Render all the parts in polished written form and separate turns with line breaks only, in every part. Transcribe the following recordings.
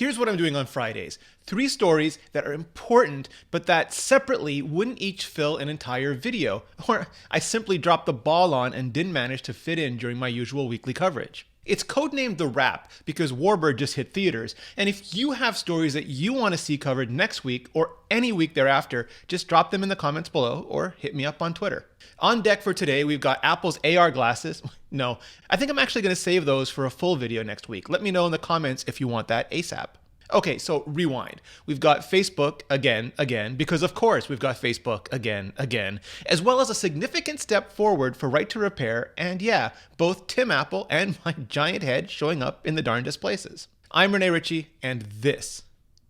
Here's what I'm doing on Fridays. 3 stories that are important, but that separately wouldn't each fill an entire video, or I simply dropped the ball on and didn't manage to fit in during my usual weekly coverage. It's codenamed The Wrap because Warbird just hit theaters, and if you have stories that you want to see covered next week or any week thereafter, just drop them in the comments below or hit me up on Twitter. On deck for today, we've got Apple's AR glasses. No, I think I'm actually going to save those for a full video next week. Let me know in the comments if you want that ASAP. Okay, so rewind. We've got Facebook again, because of course we've got Facebook again, as well as a significant step forward for Right to Repair, and yeah, both Tim Apple and my giant head showing up in the darndest places. I'm Rene Ritchie, and this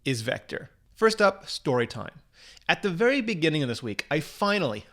is Vector. First up, story time. At the very beginning of this week, I finally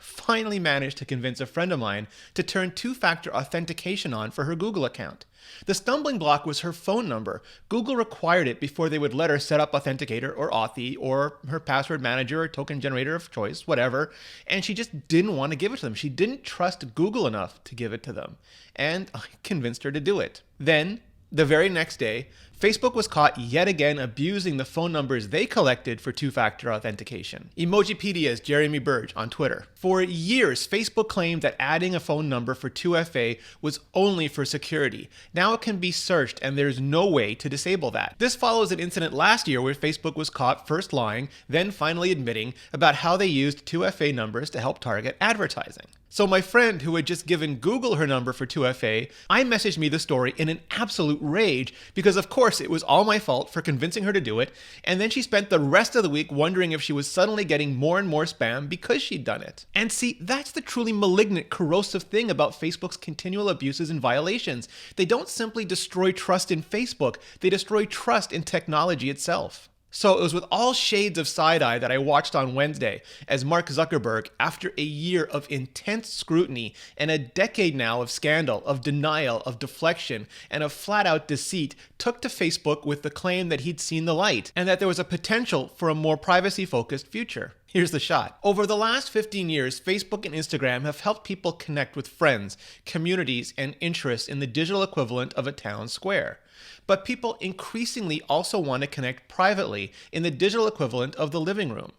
managed to convince a friend of mine to turn two-factor authentication on for her Google account. The stumbling block was her phone number. Google required it before they would let her set up Authenticator or Authy or her password manager or token generator of choice, whatever, and she just didn't want to give it to them. She didn't trust Google enough to give it to them, and I convinced her to do it. Then, the very next day, Facebook was caught yet again abusing the phone numbers they collected for two-factor authentication. Emojipedia's Jeremy Burge on Twitter. For years, Facebook claimed that adding a phone number for 2FA was only for security. Now it can be searched and there's no way to disable that. This follows an incident last year where Facebook was caught first lying, then finally admitting about how they used 2FA numbers to help target advertising. So my friend who had just given Google her number for 2FA, I messaged me the story in an absolute rage because of course it was all my fault for convincing her to do it, and then she spent the rest of the week wondering if she was suddenly getting more and more spam because she'd done it. And see, that's the truly malignant, corrosive thing about Facebook's continual abuses and violations. They don't simply destroy trust in Facebook, they destroy trust in technology itself. So it was with all shades of side-eye that I watched on Wednesday as Mark Zuckerberg, after a year of intense scrutiny and a decade now of scandal, of denial, of deflection, and of flat-out deceit, took to Facebook with the claim that he'd seen the light and that there was a potential for a more privacy-focused future. Here's the shot. Over the last 15 years, Facebook and Instagram have helped people connect with friends, communities, and interests in the digital equivalent of a town square. But people increasingly also want to connect privately in the digital equivalent of the living room.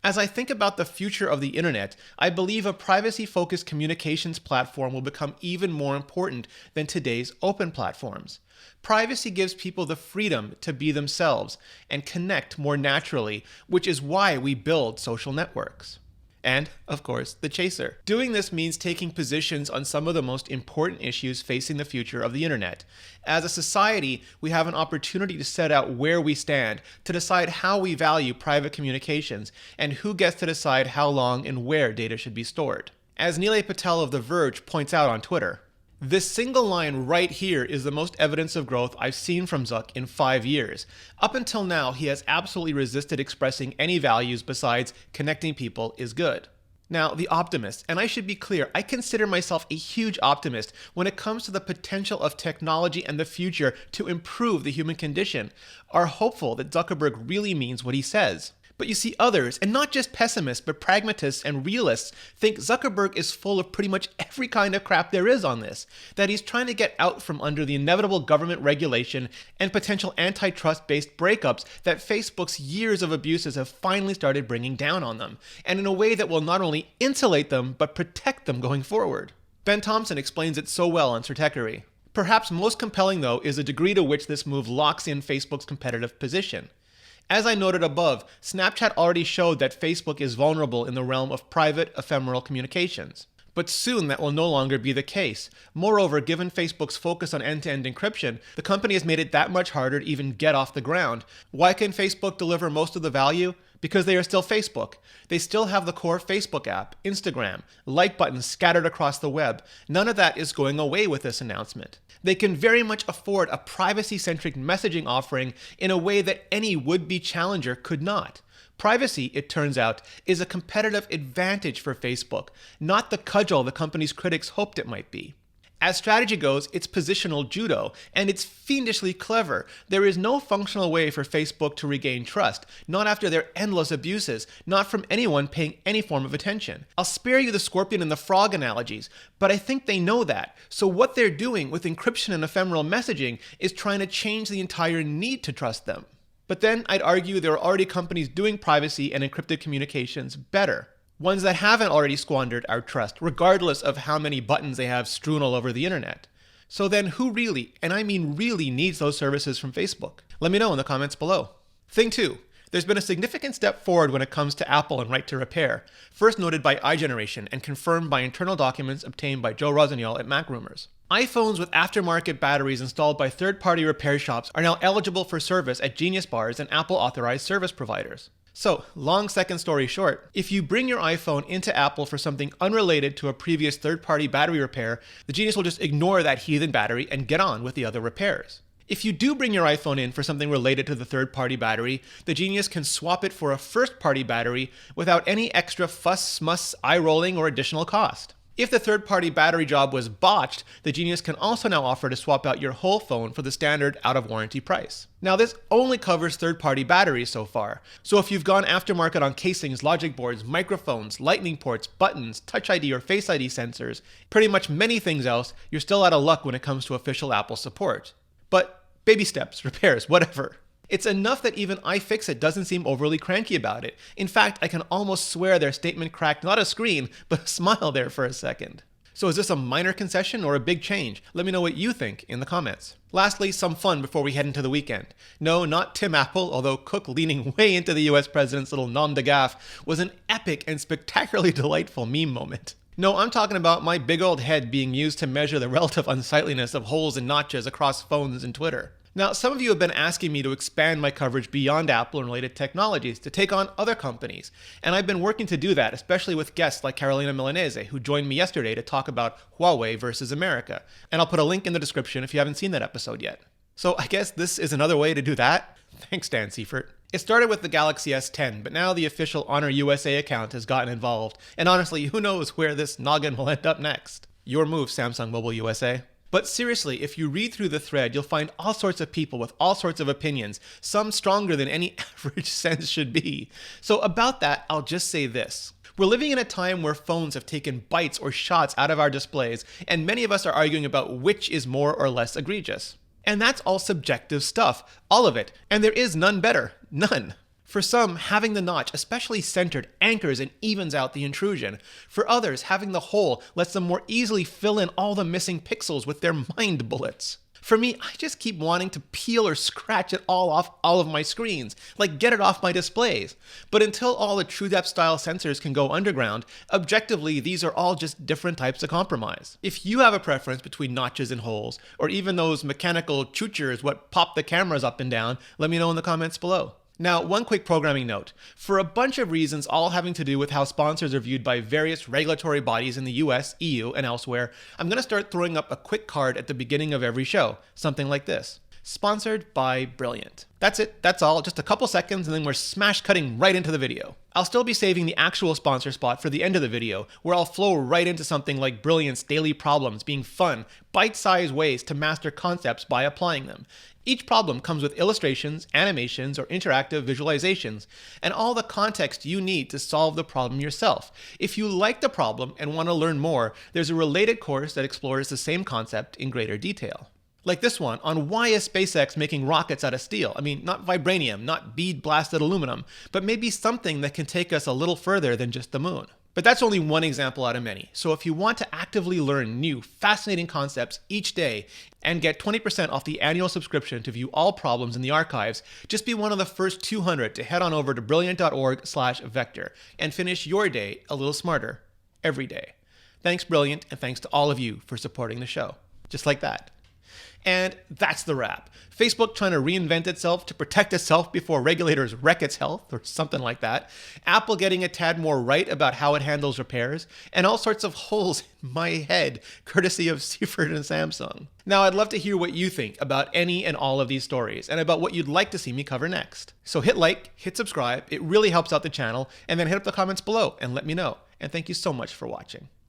As I think about the future of the internet, I believe a privacy-focused communications platform will become even more important than today's open platforms. Privacy gives people the freedom to be themselves and connect more naturally, which is why we build social networks. And, of course, the chaser. Doing this means taking positions on some of the most important issues facing the future of the internet. As a society, we have an opportunity to set out where we stand, to decide how we value private communications, and who gets to decide how long and where data should be stored. As Nilay Patel of The Verge points out on Twitter, this single line right here is the most evidence of growth I've seen from Zuck in 5 years. Up until now, he has absolutely resisted expressing any values besides connecting people is good. Now, the optimist, and I should be clear, I consider myself a huge optimist when it comes to the potential of technology and the future to improve the human condition, are hopeful that Zuckerberg really means what he says. But you see, others, and not just pessimists, but pragmatists and realists, think Zuckerberg is full of pretty much every kind of crap there is on this, that he's trying to get out from under the inevitable government regulation and potential antitrust-based breakups that Facebook's years of abuses have finally started bringing down on them, and in a way that will not only insulate them, but protect them going forward. Ben Thompson explains it so well on Stratechery. Perhaps most compelling, though, is the degree to which this move locks in Facebook's competitive position. As I noted above, Snapchat already showed that Facebook is vulnerable in the realm of private, ephemeral communications. But soon that will no longer be the case. Moreover, given Facebook's focus on end-to-end encryption, the company has made it that much harder to even get off the ground. Why can Facebook deliver most of the value? Because they are still Facebook. They still have the core Facebook app, Instagram, like buttons scattered across the web. None of that is going away with this announcement. They can very much afford a privacy-centric messaging offering in a way that any would-be challenger could not. Privacy, it turns out, is a competitive advantage for Facebook, not the cudgel the company's critics hoped it might be. As strategy goes, it's positional judo, and it's fiendishly clever. There is no functional way for Facebook to regain trust, not after their endless abuses, not from anyone paying any form of attention. I'll spare you the scorpion and the frog analogies, but I think they know that. So what they're doing with encryption and ephemeral messaging is trying to change the entire need to trust them. But then I'd argue there are already companies doing privacy and encrypted communications better. Ones that haven't already squandered our trust, regardless of how many buttons they have strewn all over the internet. So then who really, and I mean really, needs those services from Facebook? Let me know in the comments below. Thing 2. There's been a significant step forward when it comes to Apple and right to repair, first noted by iGeneration and confirmed by internal documents obtained by Joe Rossignol at MacRumors. iPhones with aftermarket batteries installed by third-party repair shops are now eligible for service at Genius bars and Apple-authorized service providers. So, long second story short, if you bring your iPhone into Apple for something unrelated to a previous third-party battery repair, the Genius will just ignore that heathen battery and get on with the other repairs. If you do bring your iPhone in for something related to the third-party battery, the Genius can swap it for a first-party battery without any extra fuss, muss, eye-rolling, or additional cost. If the third-party battery job was botched, the Genius can also now offer to swap out your whole phone for the standard out-of-warranty price. Now, this only covers third-party batteries so far, so if you've gone aftermarket on casings, logic boards, microphones, lightning ports, buttons, Touch ID or Face ID sensors, pretty much many things else, you're still out of luck when it comes to official Apple support. But baby steps, repairs, whatever. It's enough that even iFixit doesn't seem overly cranky about it. In fact, I can almost swear their statement cracked not a screen, but a smile there for a second. So is this a minor concession or a big change? Let me know what you think in the comments. Lastly, some fun before we head into the weekend. No, not Tim Apple, although Cook leaning way into the US president's little nom de gaffe was an epic and spectacularly delightful meme moment. No, I'm talking about my big old head being used to measure the relative unsightliness of holes and notches across phones and Twitter. Now, some of you have been asking me to expand my coverage beyond Apple and related technologies to take on other companies, and I've been working to do that, especially with guests like Carolina Milanese, who joined me yesterday to talk about Huawei versus America, and I'll put a link in the description if you haven't seen that episode yet. So I guess this is another way to do that? Thanks, Dan Seifert. It started with the Galaxy S10, but now the official Honor USA account has gotten involved, and honestly, who knows where this noggin will end up next? Your move, Samsung Mobile USA. But seriously, if you read through the thread, you'll find all sorts of people with all sorts of opinions, some stronger than any average sense should be. So about that, I'll just say this. We're living in a time where phones have taken bites or shots out of our displays, and many of us are arguing about which is more or less egregious. And that's all subjective stuff, all of it, and there is none better, none. For some, having the notch, especially centered, anchors and evens out the intrusion. For others, having the hole lets them more easily fill in all the missing pixels with their mind bullets. For me, I just keep wanting to peel or scratch it all off all of my screens, like get it off my displays. But until all the TrueDepth style sensors can go underground, objectively, these are all just different types of compromise. If you have a preference between notches and holes, or even those mechanical choochers what pop the cameras up and down, let me know in the comments below. Now, one quick programming note. For a bunch of reasons, all having to do with how sponsors are viewed by various regulatory bodies in the US, EU, and elsewhere, I'm going to start throwing up a quick card at the beginning of every show. Something like this. Sponsored by Brilliant. That's it, that's all, just a couple seconds and then we're smash cutting right into the video. I'll still be saving the actual sponsor spot for the end of the video, where I'll flow right into something like Brilliant's daily problems being fun, bite-sized ways to master concepts by applying them. Each problem comes with illustrations, animations, or interactive visualizations, and all the context you need to solve the problem yourself. If you like the problem and want to learn more, there's a related course that explores the same concept in greater detail. Like this one on why is SpaceX making rockets out of steel? I mean, not vibranium, not bead-blasted aluminum, but maybe something that can take us a little further than just the moon. But that's only one example out of many. So if you want to actively learn new, fascinating concepts each day and get 20% off the annual subscription to view all problems in the archives, just be one of the first 200 to head on over to brilliant.org/vector and finish your day a little smarter every day. Thanks, Brilliant, and thanks to all of you for supporting the show. Just like that. And that's the wrap. Facebook trying to reinvent itself to protect itself before regulators wreck its health, or something like that. Apple getting a tad more right about how it handles repairs, and all sorts of holes in my head, courtesy of Seifert and Samsung. Now, I'd love to hear what you think about any and all of these stories, and about what you'd like to see me cover next. So hit like, hit subscribe, it really helps out the channel, and then hit up the comments below and let me know. And thank you so much for watching.